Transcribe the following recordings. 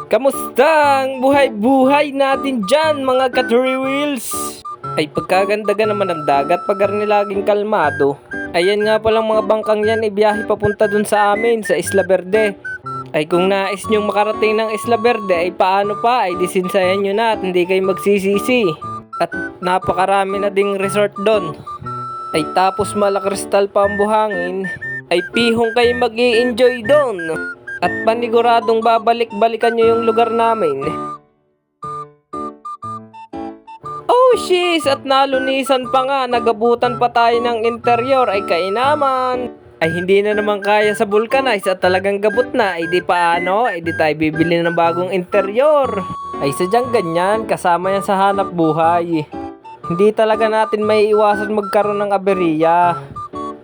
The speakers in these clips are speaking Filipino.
Kamusta ang buhay-buhay natin dyan mga ka-three wheels? Ay pagkaganda ka naman ng dagat pag laging kalmado. Ayan nga palang mga bangkang yan ibiyahe papunta dun sa amin sa Isla Verde. Ay kung nais nyong makarating ng Isla Verde ay paano pa ay disinsayan nyo na at hindi kayo magsisisi. At napakarami na ding resort doon. Ay tapos malakristal pa ang buhangin ay pihong kayo mag-i-enjoy doon. At paniguradong babalik-balikan nyo yung lugar namin. Oh shiz! At nalunisan pa nga, nagabutan pa tayo ng interior ay kainaman. Ay hindi na naman kaya sa vulcanize at talagang gabot na. Ay di paano? Ay di tayo bibili ng bagong interior. Ay sadyang ganyan, kasama yan sa hanap buhay. Hindi talaga natin may iwasan magkaroon ng aberya.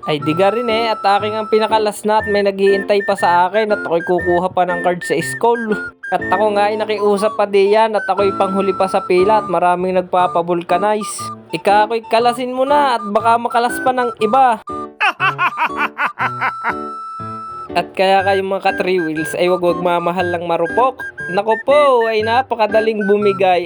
Ay diga rin at aking ang pinakalas na at may nag-iintay pa sa akin at ako'y kukuha pa ng card sa school. At ako nga ay nakiusap pa diyan at ako'y panghuli pa sa pila at maraming nagpapavulcanize. Ika ako'y kalasin mo na at baka makalas pa ng iba. At kaya kayong mga ka-three wheels ay wag mamahal lang marupok. Nako po ay napakadaling bumigay.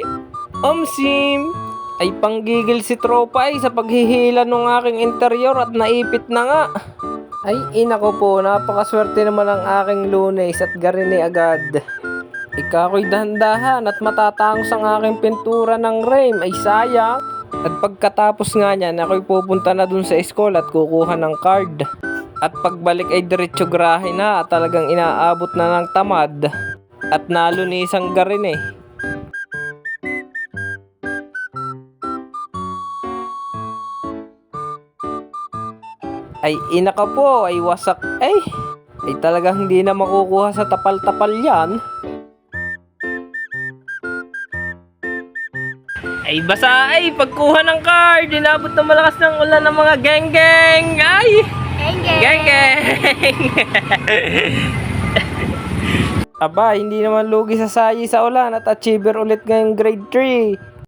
Omsim! Ay panggigil si tropa ay sa paghihila ng aking interior at naipit na nga. Ay ina ko po, napakaswerte naman ang aking Lunes at garini agad. Ikako'y dahan-dahan at matatangos ang aking pintura ng rame ay sayang. At pagkatapos nga niyan ako'y pupunta na dun sa school at kukuha ng card. At pagbalik ay diretso grahe na at talagang inaabot na ng tamad. At nalunisang garini. Ay ina ka po, ay wasak ay talagang hindi na makukuha sa tapal-tapal yan. Ay basa ay pagkuha ng card, inabot na malakas ng ulan ng mga geng-geng. Ay geng-geng. Aba, hindi naman lugi sa sayi sa ulan at achiever ulit ngayong grade 3.